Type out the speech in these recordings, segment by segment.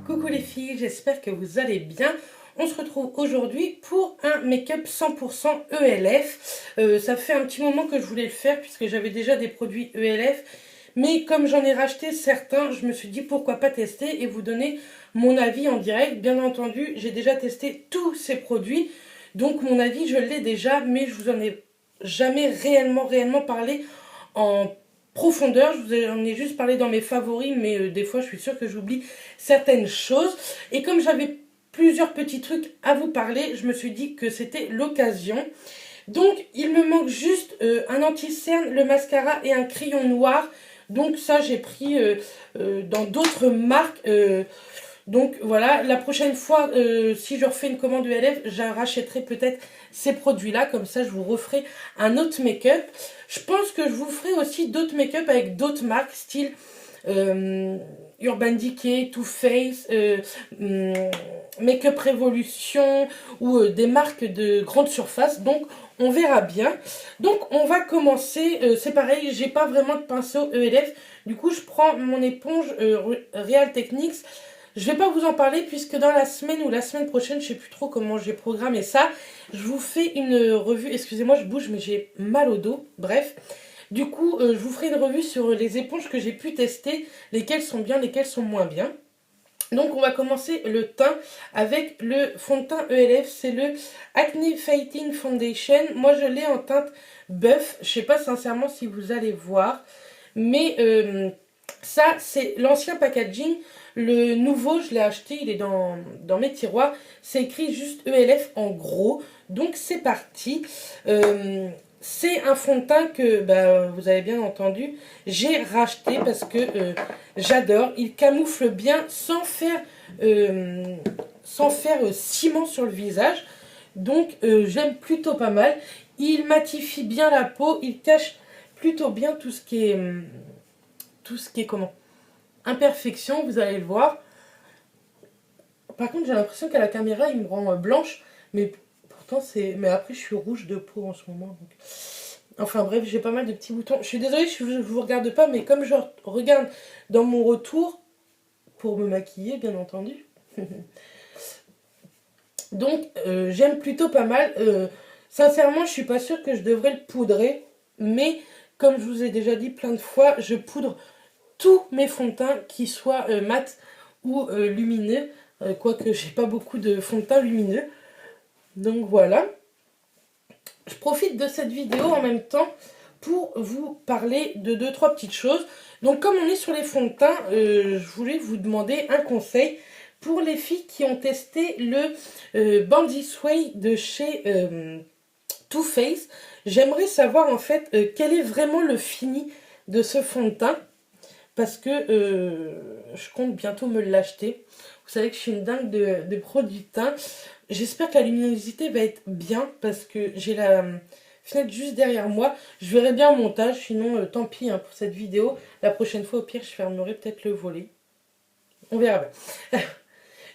Coucou les filles, j'espère que vous allez bien. On se retrouve aujourd'hui pour un make-up 100% ELF. Ça fait un petit moment que je voulais le faire puisque j'avais déjà des produits ELF. Mais comme j'en ai racheté certains, je me suis dit pourquoi pas tester et vous donner mon avis en direct. Bien entendu, j'ai déjà testé tous ces produits. Donc mon avis, je l'ai déjà, mais je vous en ai jamais réellement parlé en profondeur. Je vous en ai juste parlé dans mes favoris, mais des fois je suis sûre que j'oublie certaines choses. Et comme j'avais plusieurs petits trucs à vous parler, je me suis dit que c'était l'occasion. Donc il me manque juste un anti-cerne, le mascara et un crayon noir. Donc ça j'ai pris dans d'autres marques. Donc voilà, la prochaine fois, si je refais une commande ELF, je rachèterai peut-être ces produits-là. Comme ça, je vous referai un autre make-up. Je pense que je vous ferai aussi d'autres make-up avec d'autres marques, style Urban Decay, Too Faced, Make-up Revolution ou des marques de grande surface. Donc, on verra bien. Donc, on va commencer. C'est pareil, j'ai pas vraiment de pinceau ELF. Du coup, je prends mon éponge Real Techniques. Je vais pas vous en parler puisque dans la semaine ou la semaine prochaine, je sais plus trop comment j'ai programmé ça, je vous fais une revue. Excusez-moi, je bouge mais j'ai mal au dos. Bref, du coup, je vous ferai une revue sur les éponges que j'ai pu tester, lesquelles sont bien, lesquelles sont moins bien. Donc on va commencer le teint avec le fond de teint ELF, c'est le Acne Fighting Foundation. Moi je l'ai en teinte buff, je sais pas sincèrement si vous allez voir, mais ça c'est l'ancien packaging. Le nouveau, je l'ai acheté, il est dans mes tiroirs. C'est écrit juste ELF en gros. Donc c'est parti. C'est un fond de teint que, vous avez bien entendu, j'ai racheté parce que j'adore. Il camoufle bien sans faire ciment sur le visage. Donc j'aime plutôt pas mal. Il matifie bien la peau. Il cache plutôt bien tout ce qui est comment imperfection, vous allez le voir. Par contre, j'ai l'impression qu'à la caméra, il me rend blanche, mais pourtant, c'est... Mais après, je suis rouge de peau en ce moment. Donc... Enfin bref, j'ai pas mal de petits boutons. Je suis désolée, je vous regarde pas, mais comme je regarde dans mon retour, pour me maquiller, bien entendu. Donc, j'aime plutôt pas mal. Sincèrement, je suis pas sûre que je devrais le poudrer, mais comme je vous ai déjà dit plein de fois, je poudre tous mes fonds de teint, qu'ils soient mat ou lumineux, quoique j'ai pas beaucoup de fonds de teint lumineux. Donc voilà. Je profite de cette vidéo en même temps pour vous parler de 2-3 petites choses. Donc comme on est sur les fonds de teint, je voulais vous demander un conseil pour les filles qui ont testé le Bandit Sway de chez Too Faced. J'aimerais savoir en fait quel est vraiment le fini de ce fond de teint. Parce que je compte bientôt me l'acheter. Vous savez que je suis une dingue de produits de teint. J'espère que la luminosité va être bien. Parce que j'ai la fenêtre juste derrière moi. Je verrai bien en montage. Sinon, tant pis pour cette vidéo. La prochaine fois, au pire, je fermerai peut-être le volet. On verra bien.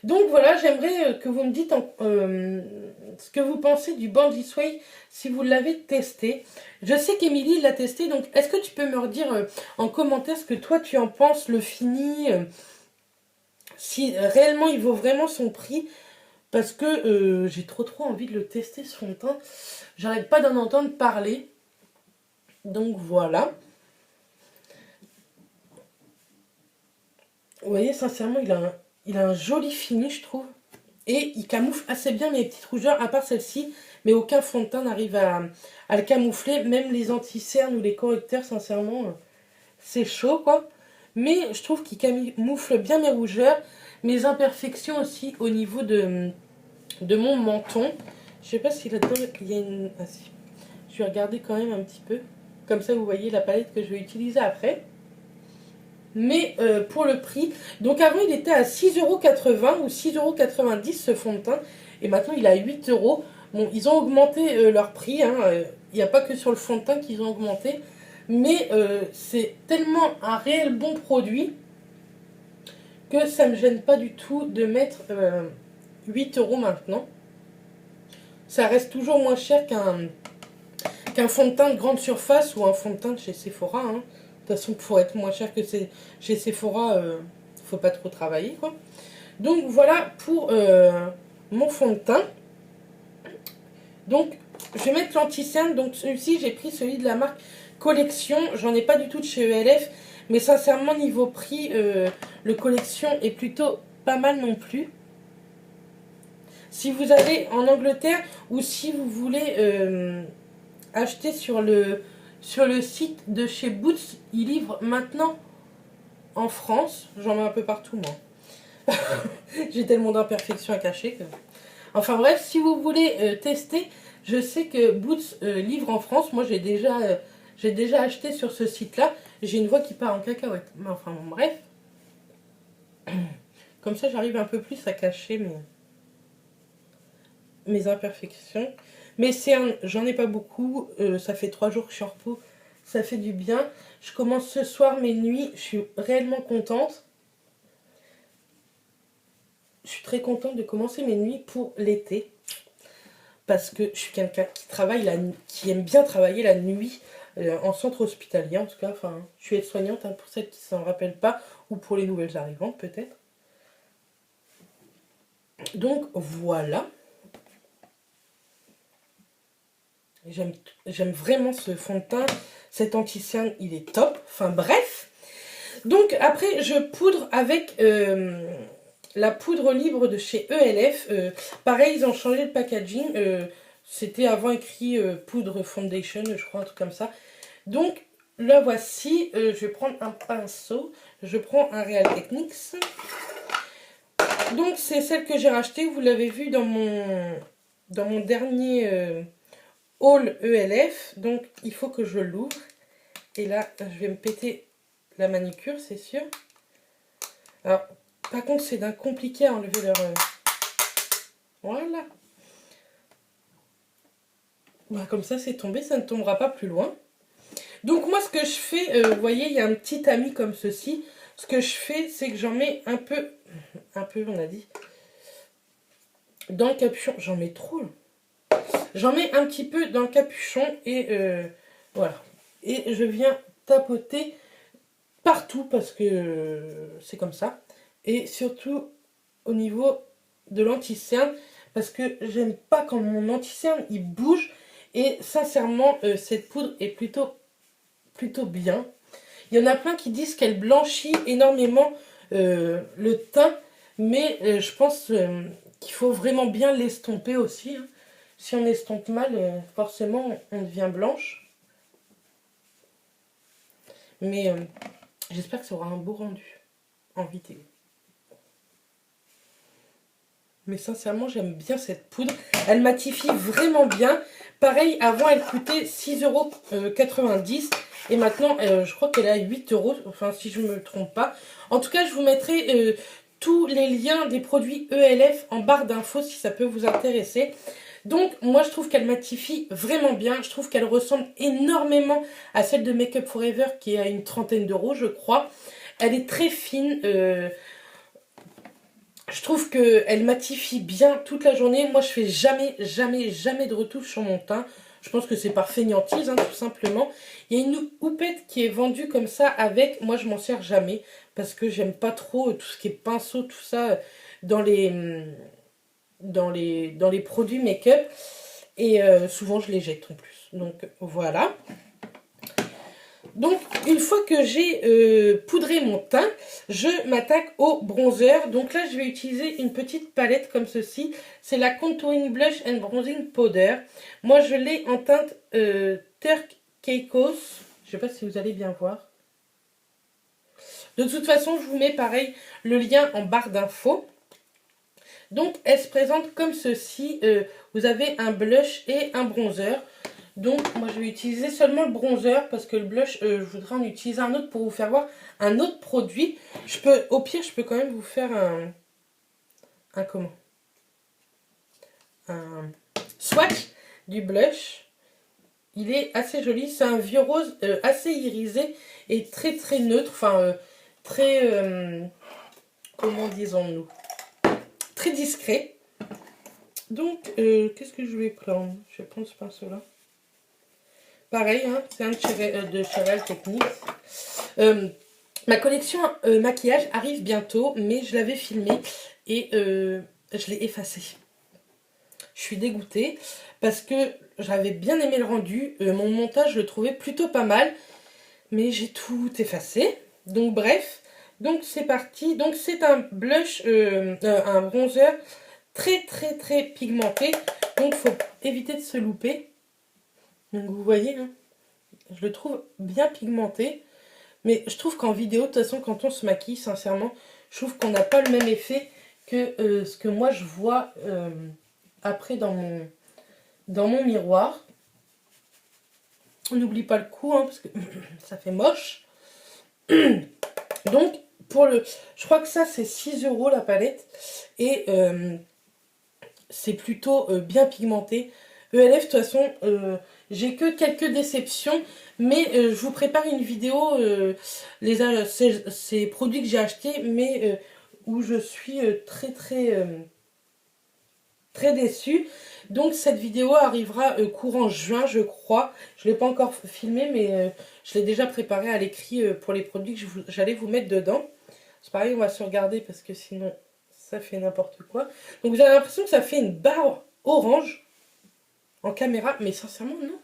Donc voilà, j'aimerais que vous me dites ce que vous pensez du Bandit Sway si vous l'avez testé. Je sais qu'Emilie l'a testé, donc est-ce que tu peux me redire en commentaire ce que toi tu en penses, le fini, si réellement il vaut vraiment son prix, parce que j'ai trop envie de le tester ce fond de teint. J'arrête pas d'en entendre parler. Donc voilà. Vous voyez, sincèrement, il a un joli fini, je trouve. Et il camoufle assez bien mes petites rougeurs, à part celle-ci. Mais aucun fond de teint n'arrive à le camoufler. Même les anti-cernes ou les correcteurs, sincèrement, c'est chaud, quoi. Mais je trouve qu'il camoufle bien mes rougeurs. Mes imperfections aussi au niveau de mon menton. Je sais pas si là-dedans, il y a une... Ah si. Je vais regarder quand même un petit peu. Comme ça, vous voyez la palette que je vais utiliser après. Mais pour le prix, donc avant il était à 6,80 € ou 6,90 € ce fond de teint, et maintenant il est à 8 €. Bon, ils ont augmenté leur prix, il n'y a pas que sur le fond de teint qu'ils ont augmenté, mais c'est tellement un réel bon produit que ça ne me gêne pas du tout de mettre 8 € maintenant. Ça reste toujours moins cher qu'un fond de teint de grande surface ou un fond de teint de chez Sephora, De toute façon, pour être moins cher que chez Sephora, faut pas trop travailler, quoi. Donc voilà pour mon fond de teint. Donc je vais mettre l'anti-cerne. Donc celui-ci, j'ai pris celui de la marque Collection. J'en ai pas du tout de chez ELF. Mais sincèrement, niveau prix, le Collection est plutôt pas mal non plus. Si vous allez en Angleterre ou si vous voulez acheter sur le site de chez Boots, ils livrent maintenant en France. J'en mets un peu partout moi. J'ai tellement d'imperfections à cacher que... Enfin bref, si vous voulez tester, je sais que Boots livre en France. Moi j'ai déjà acheté sur ce site-là. J'ai une voix qui part en cacahuète. Mais enfin bon, bref. Comme ça j'arrive un peu plus à cacher mes imperfections. Mes cernes, j'en ai pas beaucoup. Ça fait 3 jours que je suis en repos. Ça fait du bien. Je commence ce soir mes nuits. Je suis réellement contente. Je suis très contente de commencer mes nuits pour l'été. Parce que je suis quelqu'un qui aime bien travailler la nuit en centre hospitalier. En tout cas, enfin, je suis aide-soignante pour celles qui ne s'en rappellent pas. Ou pour les nouvelles arrivantes peut-être. Donc voilà. J'aime vraiment ce fond de teint. Cet anti-cerne, il est top. Enfin bref. Donc après, je poudre avec la poudre libre de chez ELF. Pareil, ils ont changé le packaging. C'était avant écrit poudre foundation, je crois, un truc comme ça. Donc là, voici. Je vais prendre un pinceau. Je prends un Real Techniques. Donc c'est celle que j'ai rachetée. Vous l'avez vu dans mon dernier... haul ELF, donc il faut que je l'ouvre. Et là, je vais me péter la manicure, c'est sûr. Alors, par contre, c'est d'un compliqué à enlever leur... Voilà. Bah, comme ça, c'est tombé, ça ne tombera pas plus loin. Donc moi, ce que je fais, vous voyez, il y a un petit tamis comme ceci. Ce que je fais, c'est que j'en mets un peu, on a dit, dans le capuchon. J'en mets trop, là. J'en mets un petit peu dans le capuchon et voilà. Et je viens tapoter partout parce que c'est comme ça. Et surtout au niveau de l'anti-cerne parce que j'aime pas quand mon anti-cerne il bouge. Et sincèrement, cette poudre est plutôt bien. Il y en a plein qui disent qu'elle blanchit énormément le teint. Mais je pense qu'il faut vraiment bien l'estomper aussi, hein. Si on estompe mal, forcément, on devient blanche. Mais j'espère que ça aura un beau rendu en vidéo. Mais sincèrement, j'aime bien cette poudre. Elle matifie vraiment bien. Pareil, avant, elle coûtait 6,90 €. Et maintenant, je crois qu'elle est à 8 €. Enfin, si je ne me trompe pas. En tout cas, je vous mettrai tous les liens des produits ELF en barre d'infos si ça peut vous intéresser. Donc, moi, je trouve qu'elle matifie vraiment bien. Je trouve qu'elle ressemble énormément à celle de Make Up For Ever qui est à une trentaine d'euros, je crois. Elle est très fine. Je trouve qu'elle matifie bien toute la journée. Moi, je fais jamais de retouche sur mon teint. Je pense que c'est par fainéantise, hein, tout simplement. Il y a une houppette qui est vendue comme ça avec. Moi, je m'en sers jamais parce que j'aime pas trop tout ce qui est pinceau, tout ça dans les produits make-up. Et souvent, je les jette en plus. Donc, voilà. Donc, une fois que j'ai poudré mon teint, je m'attaque au bronzer. Donc là, je vais utiliser une petite palette comme ceci. C'est la Contouring Blush and Bronzing Powder. Moi, je l'ai en teinte Turk Caicos. Je ne sais pas si vous allez bien voir. De toute façon, je vous mets pareil le lien en barre d'infos. Donc, elle se présente comme ceci. Vous avez un blush et un bronzer. Donc, moi, je vais utiliser seulement le bronzer parce que le blush, je voudrais en utiliser un autre pour vous faire voir un autre produit. Au pire, je peux quand même vous faire un swatch du blush. Il est assez joli. C'est un vieux rose assez irisé et très neutre. Enfin, comment disons-nous, très discret. Donc, qu'est-ce que je vais prendre? Je vais prendre ce pinceau-là. Pareil, hein, c'est un de chez Real Techniques. Ma collection maquillage arrive bientôt, mais je l'avais filmée et je l'ai effacée. Je suis dégoûtée parce que j'avais bien aimé le rendu. Mon montage, je le trouvais plutôt pas mal, mais j'ai tout effacé. Donc bref, donc c'est parti. Donc c'est un blush, un bronzer très très très pigmenté. Donc faut éviter de se louper. Donc vous voyez, hein, je le trouve bien pigmenté. Mais je trouve qu'en vidéo, de toute façon, quand on se maquille, sincèrement, je trouve qu'on n'a pas le même effet que ce que moi je vois après dans mon miroir. On n'oublie pas le coup, hein, parce que ça fait moche. Donc, je crois que ça, c'est 6 € la palette. Et c'est plutôt bien pigmenté. ELF, de toute façon, j'ai que quelques déceptions, mais je vous prépare une vidéo, ces produits que j'ai achetés, mais où je suis très déçue. Donc cette vidéo arrivera courant juin, je crois. Je ne l'ai pas encore filmée, mais je l'ai déjà préparée à l'écrit pour les produits que j'allais vous mettre dedans. C'est pareil, on va se regarder parce que sinon ça fait n'importe quoi. Donc vous avez l'impression que ça fait une barre orange en caméra, mais sincèrement non.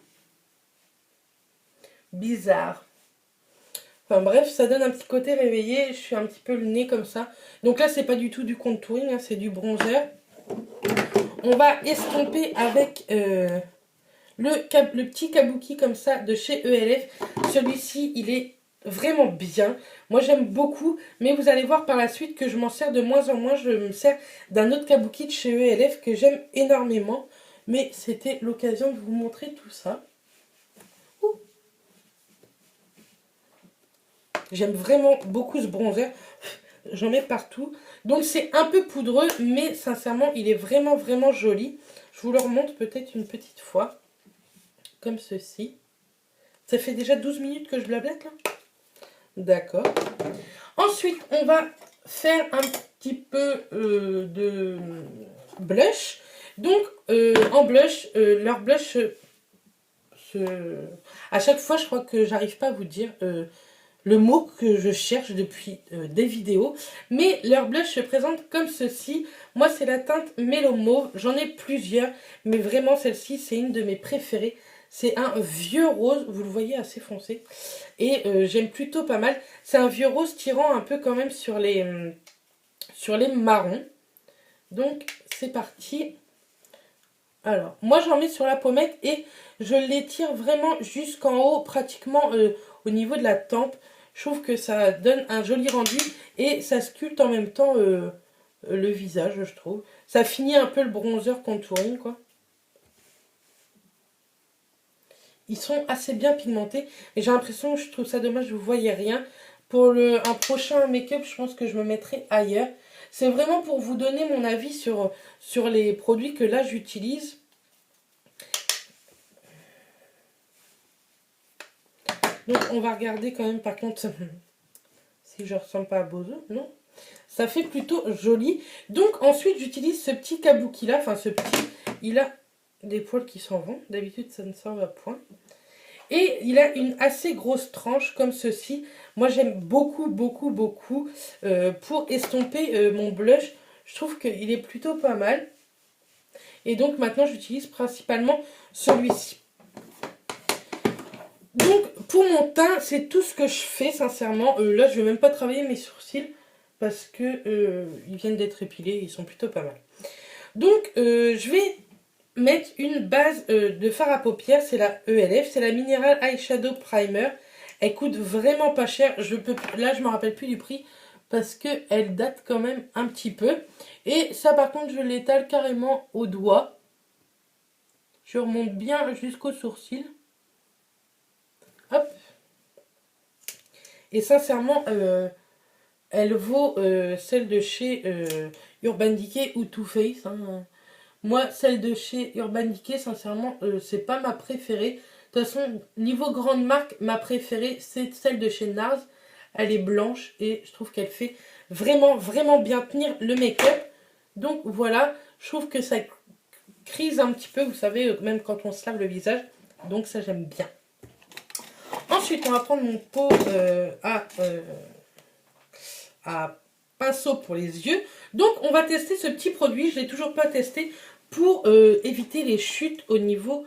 Bizarre. Enfin bref, ça donne un petit côté réveillé. Je suis un petit peu le nez comme ça. Donc là, c'est pas du tout du contouring, hein, c'est du bronzer. On va estomper avec le petit kabuki comme ça de chez ELF. Celui-ci, il est vraiment bien. Moi, j'aime beaucoup. Mais vous allez voir par la suite que je m'en sers de moins en moins. Je me sers d'un autre kabuki de chez ELF que j'aime énormément. Mais c'était l'occasion de vous montrer tout ça. J'aime vraiment beaucoup ce bronzer. J'en mets partout. Donc c'est un peu poudreux, mais sincèrement, il est vraiment, vraiment joli. Je vous le remonte peut-être une petite fois. Comme ceci. Ça fait déjà 12 minutes que je blablate là. D'accord. Ensuite, on va faire un petit peu de blush. Donc, en blush, leur blush, à chaque fois, je crois que j'arrive pas à vous dire le mot que je cherche depuis des vidéos. Mais leur blush se présente comme ceci. Moi, c'est la teinte Mellow Mauve. J'en ai plusieurs, mais vraiment, celle-ci, c'est une de mes préférées. C'est un vieux rose, vous le voyez, assez foncé. Et j'aime plutôt pas mal. C'est un vieux rose tirant un peu quand même sur les marrons. Donc, c'est parti. Alors, moi, j'en mets sur la pommette et je l'étire vraiment jusqu'en haut, pratiquement au niveau de la tempe. Je trouve que ça donne un joli rendu et ça sculpte en même temps le visage, je trouve. Ça finit un peu le bronzer contouring, quoi. Ils sont assez bien pigmentés. Et j'ai l'impression, je trouve ça dommage, vous ne voyez rien. Pour un prochain make-up, je pense que je me mettrai ailleurs. C'est vraiment pour vous donner mon avis sur les produits que là j'utilise. Donc on va regarder quand même par contre si je ressemble pas à Bozo. Non. Ça fait plutôt joli. Donc ensuite j'utilise ce petit kabuki là. Enfin ce petit. Il a des poils qui s'en vont. D'habitude ça ne s'en va point. Et il a une assez grosse tranche comme ceci. Moi j'aime beaucoup beaucoup beaucoup pour estomper mon blush. Je trouve qu'il est plutôt pas mal. Et donc maintenant j'utilise principalement celui-ci. Donc pour mon teint c'est tout ce que je fais sincèrement. Là je vais même pas travailler mes sourcils parce que ils viennent d'être épilés. Ils sont plutôt pas mal. Donc je vais mettre une base de fard à paupières, c'est la ELF, c'est la Mineral Eyeshadow Primer. Elle coûte vraiment pas cher. Là, je me rappelle plus du prix parce qu'elle date quand même un petit peu. Et ça, par contre, je l'étale carrément au doigt. Je remonte bien jusqu'au sourcil. Hop. Et sincèrement, elle vaut celle de chez Urban Decay ou Too Faced. Hein. Moi, celle de chez Urban Decay, sincèrement, c'est pas ma préférée. De toute façon, niveau grande marque, ma préférée, c'est celle de chez NARS. Elle est blanche et je trouve qu'elle fait vraiment, vraiment bien tenir le make-up. Donc voilà, je trouve que ça crise un petit peu, vous savez, même quand on se lave le visage. Donc ça, j'aime bien. Ensuite, on va prendre mon pot à à pinceau pour les yeux. Donc on va tester ce petit produit, je ne l'ai toujours pas testé, pour éviter les chutes au niveau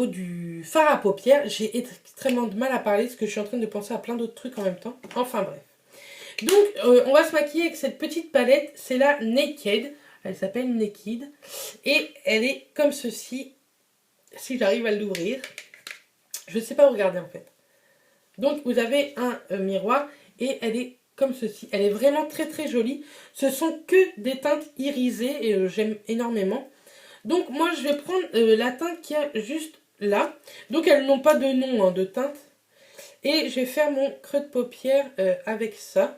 du fard à paupières. J'ai extrêmement de mal à parler parce que je suis en train de penser à plein d'autres trucs en même temps. Enfin bref. Donc on va se maquiller avec cette petite palette, c'est la Naked. Elle s'appelle Naked. Et elle est comme ceci, si j'arrive à l'ouvrir. Je ne sais pas où regarder en fait. Donc vous avez un miroir et elle est comme ceci. Elle est vraiment très très jolie. Ce sont que des teintes irisées et j'aime énormément. Donc moi je vais prendre la teinte qu'il y a juste là. Donc elles n'ont pas de nom hein, de teinte. Et je vais faire mon creux de paupière avec ça.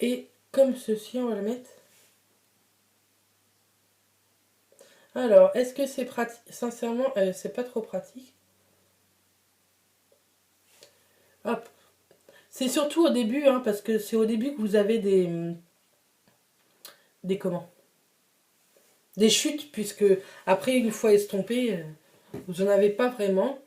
Et comme ceci, on va le mettre. Alors, est-ce que c'est pratique? Sincèrement, c'est pas trop pratique. Hop. C'est surtout au début, hein, parce que c'est au début que vous avez des comment? Des chutes, puisque après, une fois estompé, vous n'en avez pas vraiment.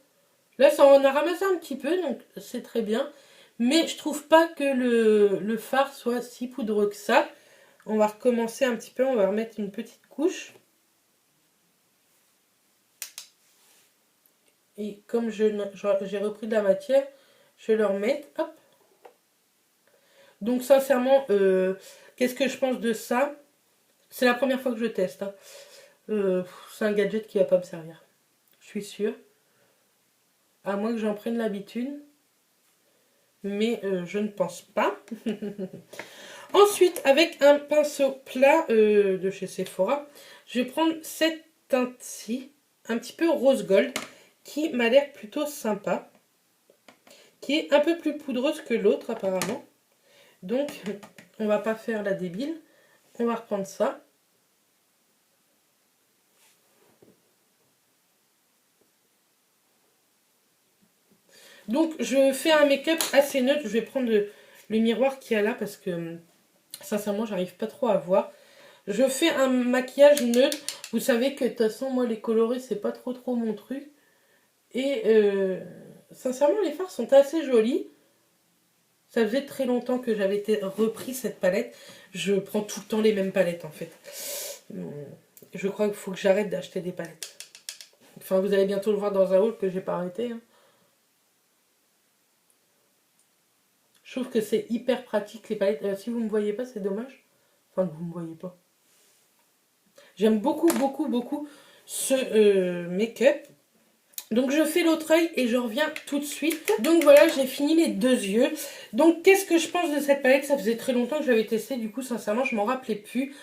Là, ça en a ramassé un petit peu, donc c'est très bien. Mais je trouve pas que le fard soit si poudreux que ça. On va recommencer un petit peu, on va remettre une petite couche. Et comme j'ai repris de la matière, je vais le remettre. Hop. Donc sincèrement, qu'est-ce que je pense de ça? C'est la première fois que je teste. Hein. C'est un gadget qui va pas me servir. Je suis sûre. À moins que j'en prenne l'habitude. Mais je ne pense pas. Ensuite, avec un pinceau plat de chez Sephora, je vais prendre cette teinte-ci, un petit peu rose gold, qui m'a l'air plutôt sympa, qui est un peu plus poudreuse que l'autre apparemment. Donc, on va pas faire la débile, on va reprendre ça. Donc, je fais un make-up assez neutre, je vais prendre le miroir qu'il y a là parce que, sincèrement, j'arrive pas trop à voir. Je fais un maquillage neutre. Vous savez que de toute façon, moi, les colorés, c'est pas trop mon truc. Et sincèrement, les fards sont assez jolis. Ça faisait très longtemps que j'avais repris cette palette. Je prends tout le temps les mêmes palettes, en fait. Je crois qu'il faut que j'arrête d'acheter des palettes. Enfin, vous allez bientôt le voir dans un haul que j'ai pas arrêté. Hein. Je trouve que c'est hyper pratique, les palettes. Si vous ne me voyez pas, c'est dommage. Enfin, que vous ne me voyez pas. J'aime beaucoup, beaucoup, beaucoup ce make-up. Donc je fais l'autre œil et je reviens tout de suite. Donc voilà, j'ai fini les deux yeux. Donc qu'est-ce que je pense de cette palette? Ça faisait très longtemps que je l'avais testée, du coup sincèrement je m'en rappelais plus.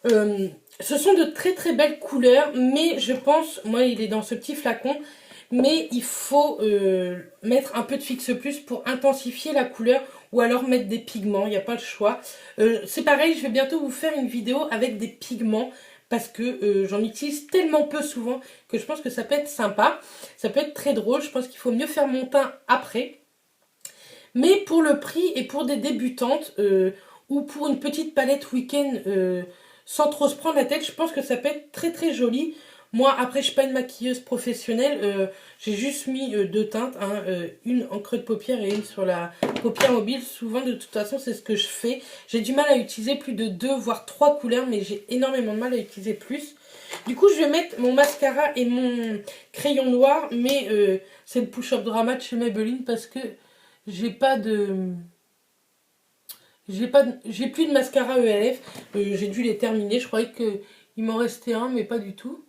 Ce sont de très très belles couleurs, mais je pense, moi il est dans ce petit flacon, mais il faut mettre un peu de Fix Plus pour intensifier la couleur ou alors mettre des pigments, il n'y a pas le choix. C'est pareil, je vais bientôt vous faire une vidéo avec des pigments parce que j'en utilise tellement peu souvent que je pense que ça peut être sympa, ça peut être très drôle, je pense qu'il faut mieux faire mon teint après. Mais pour le prix et pour des débutantes ou pour une petite palette week-end sans trop se prendre la tête, je pense que ça peut être très très joli. Moi, après, je suis pas une maquilleuse professionnelle. J'ai juste mis deux teintes, hein, une en creux de paupière et une sur la paupière mobile. Souvent, de toute façon, c'est ce que je fais. J'ai du mal à utiliser plus de 2 voire 3 couleurs, mais j'ai énormément de mal à utiliser plus. Du coup, je vais mettre mon mascara et mon crayon noir, mais c'est le Push-Up Drama de chez Maybelline parce que j'ai pas de... J'ai plus de mascara ELF. J'ai dû les terminer. Je croyais qu'il m'en restait un, mais pas du tout.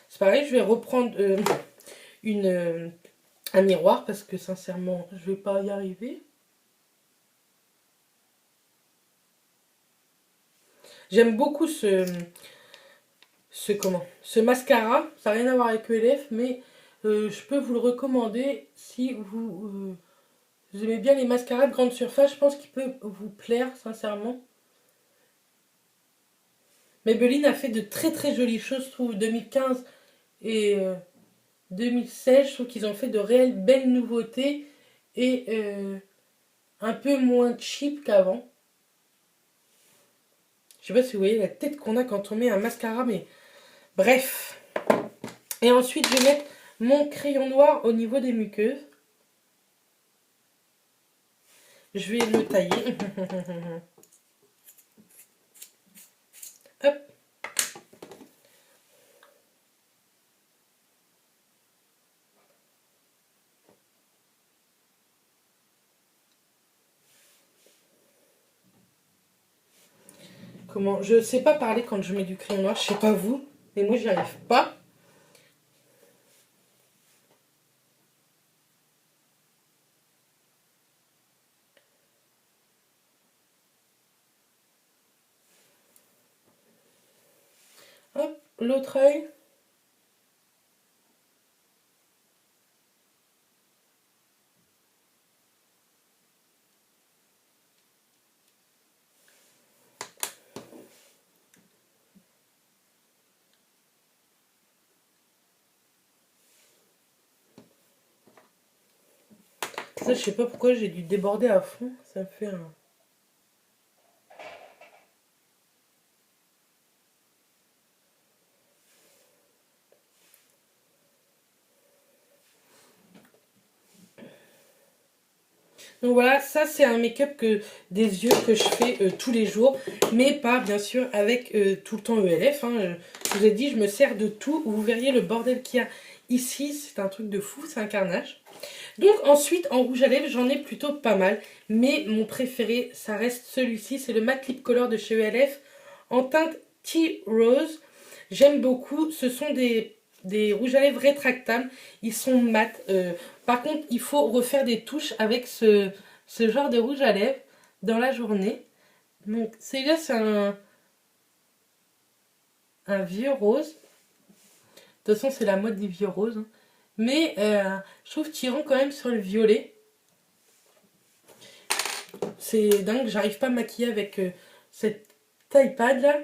C'est pareil, je vais reprendre un miroir parce que sincèrement, je vais pas y arriver. J'aime beaucoup ce mascara. Ça n'a rien à voir avec ELF, mais je peux vous le recommander si vous aimez bien les mascaras de grande surface. Je pense qu'il peut vous plaire, sincèrement. Maybelline a fait de très très jolies choses, je trouve, 2015 et 2016. Je trouve qu'ils ont fait de réelles belles nouveautés et un peu moins cheap qu'avant. Je sais pas si vous voyez la tête qu'on a quand on met un mascara, mais bref. Et ensuite, je vais mettre mon crayon noir au niveau des muqueuses. Je vais le tailler. Hop. Comment? Je sais pas parler quand je mets du crayon noir, je sais pas vous, mais moi j'y arrive pas. Hop, l'autre œil. Ça, je sais pas pourquoi j'ai dû déborder à fond. Ça me fait un... Donc voilà, ça c'est un make-up des yeux que je fais tous les jours, mais pas bien sûr avec tout le temps ELF. Hein. Je vous ai dit, je me sers de tout. Vous verriez le bordel qu'il y a ici, c'est un truc de fou, c'est un carnage. Donc ensuite, en rouge à lèvres, j'en ai plutôt pas mal, mais mon préféré, ça reste celui-ci, c'est le Matte Lip Color de chez ELF en teinte Tea Rose. J'aime beaucoup, ce sont des rouges à lèvres rétractables, ils sont mat. Par contre, il faut refaire des touches avec ce genre de rouge à lèvres dans la journée. Donc celui-là, c'est un vieux rose. De toute façon, c'est la mode des vieux roses. Hein. Mais je trouve qu'il rend quand même sur le violet. C'est dingue, j'arrive pas à me maquiller avec cette iPad là.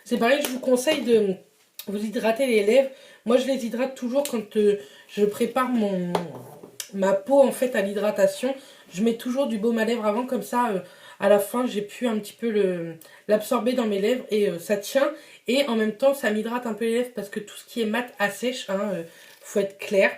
C'est pareil, je vous conseille de vous hydrater les lèvres. Moi, je les hydrate toujours quand je prépare ma peau en fait à l'hydratation. Je mets toujours du baume à lèvres avant, comme ça, à la fin, j'ai pu un petit peu l'absorber dans mes lèvres et ça tient. Et en même temps, ça m'hydrate un peu les lèvres parce que tout ce qui est mat assèche, hein, faut être clair.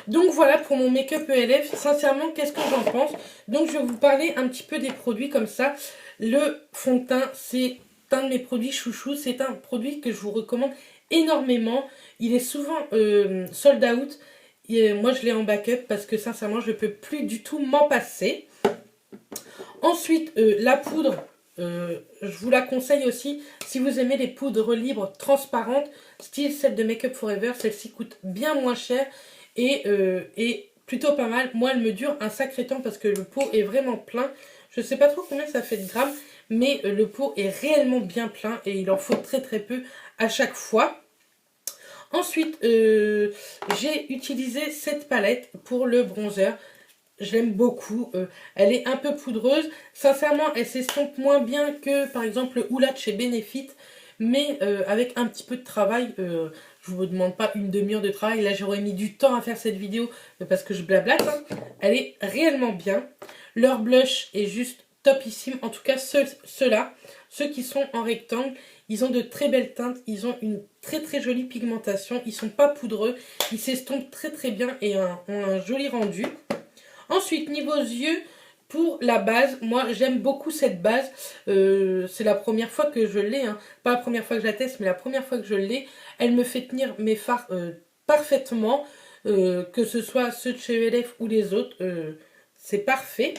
Donc voilà pour mon make-up ELF. Sincèrement, qu'est-ce que j'en pense? Donc je vais vous parler un petit peu des produits comme ça. Le fond de teint, c'est un de mes produits chouchous. C'est un produit que je vous recommande énormément. Il est souvent sold out. Et moi, je l'ai en backup parce que sincèrement, je ne peux plus du tout m'en passer. Ensuite, la poudre, je vous la conseille aussi si vous aimez les poudres libres transparentes, style celle de Make Up Forever. Celle-ci coûte bien moins cher et plutôt pas mal. Moi, elle me dure un sacré temps parce que le pot est vraiment plein. Je ne sais pas trop combien ça fait de grammes, mais le pot est réellement bien plein et il en faut très très peu à chaque fois. Ensuite, j'ai utilisé cette palette pour le bronzer. Je l'aime beaucoup. Elle est un peu poudreuse. Sincèrement, elle s'estompe moins bien que, par exemple, le Houla de chez Benefit. Mais avec un petit peu de travail, je ne vous demande pas une demi-heure de travail. Là, j'aurais mis du temps à faire cette vidéo parce que je blablate. Hein. Elle est réellement bien. Leur blush est juste topissime. En tout cas, ceux-là, ceux qui sont en rectangle, ils ont de très belles teintes. Ils ont une très très jolie pigmentation. Ils sont pas poudreux. Ils s'estompent très très bien et ont un joli rendu. Ensuite, niveau yeux, pour la base, moi j'aime beaucoup cette base. C'est la première fois que je l'ai. Hein. Pas la première fois que je la teste, mais la première fois que je l'ai. Elle me fait tenir mes fards parfaitement. Que ce soit ceux de chez ELF ou les autres. C'est parfait.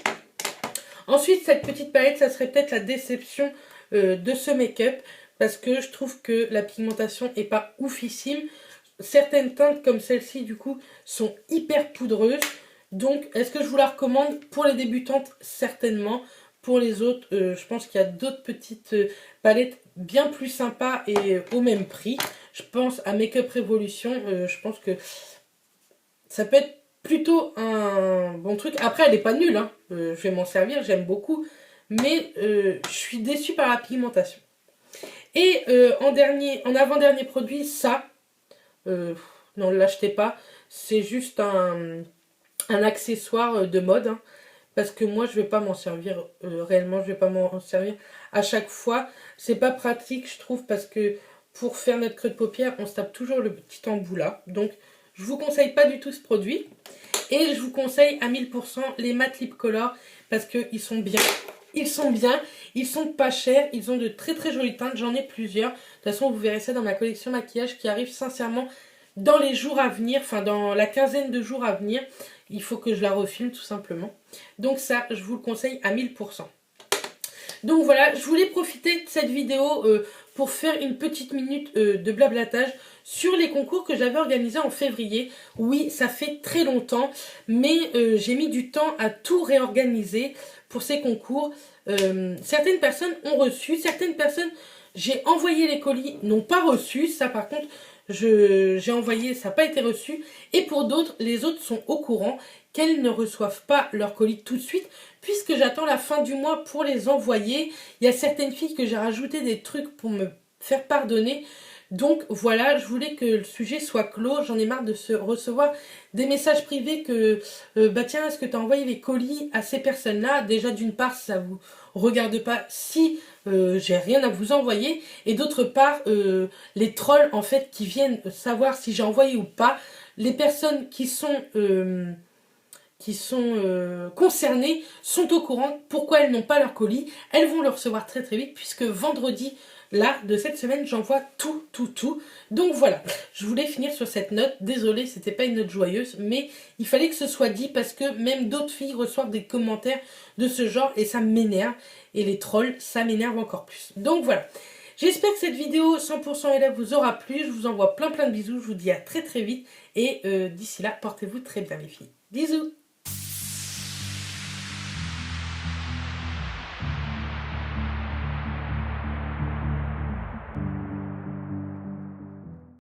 Ensuite, cette petite palette, ça serait peut-être la déception de ce make-up. Parce que je trouve que la pigmentation est pas oufissime. Certaines teintes comme celle-ci, du coup, sont hyper poudreuses. Donc, est-ce que je vous la recommande? Pour les débutantes, certainement. Pour les autres, je pense qu'il y a d'autres petites palettes bien plus sympas et au même prix. Je pense à Make Up Revolution. Je pense que ça peut être plutôt un bon truc. Après, elle n'est pas nulle. Hein. Je vais m'en servir, j'aime beaucoup. Mais je suis déçue par la pigmentation. Et en avant-dernier produit, ça, non, ne l'achetez pas. C'est juste un accessoire de mode, hein, parce que moi, je vais pas m'en servir réellement, je vais pas m'en servir à chaque fois. C'est pas pratique, je trouve, parce que pour faire notre creux de paupière, on se tape toujours le petit embout là. Donc, je vous conseille pas du tout ce produit. Et je vous conseille à 1000% les Matte Lip Color parce qu'ils sont bien. Ils sont bien, ils sont pas chers, ils ont de très très jolies teintes, j'en ai plusieurs. De toute façon, vous verrez ça dans ma collection maquillage qui arrive sincèrement dans les jours à venir, enfin dans la quinzaine de jours à venir. Il faut que je la refilme tout simplement. Donc ça, je vous le conseille à 1000%. Donc voilà, je voulais profiter de cette vidéo pour faire une petite minute de blablatage sur les concours que j'avais organisés en février. Oui, ça fait très longtemps, mais j'ai mis du temps à tout réorganiser pour ces concours. Certaines personnes ont reçu, certaines personnes, j'ai envoyé les colis, n'ont pas reçu. Ça par contre, j'ai envoyé, ça n'a pas été reçu. Et pour d'autres, les autres sont au courant qu'elles ne reçoivent pas leur colis tout de suite, puisque j'attends la fin du mois pour les envoyer. Il y a certaines filles que j'ai rajouté des trucs pour me faire pardonner. Donc voilà, je voulais que le sujet soit clos. J'en ai marre de recevoir des messages privés que bah tiens, est-ce que tu as envoyé les colis à ces personnes-là? Déjà d'une part, ça vous regarde pas si j'ai rien à vous envoyer. Et d'autre part, les trolls en fait qui viennent savoir si j'ai envoyé ou pas. Les personnes qui sont concernées sont au courant pourquoi elles n'ont pas leur colis. Elles vont le recevoir très très vite puisque vendredi là de cette semaine j'envoie tout. Donc voilà, je voulais finir sur cette note. Désolée, c'était pas une note joyeuse, mais il fallait que ce soit dit parce que même d'autres filles reçoivent des commentaires de ce genre et ça m'énerve. Et les trolls, ça m'énerve encore plus. Donc voilà. J'espère que cette vidéo 100% élève vous aura plu. Je vous envoie plein de bisous. Je vous dis à très très vite. Et d'ici là, portez-vous très bien les filles. Bisous!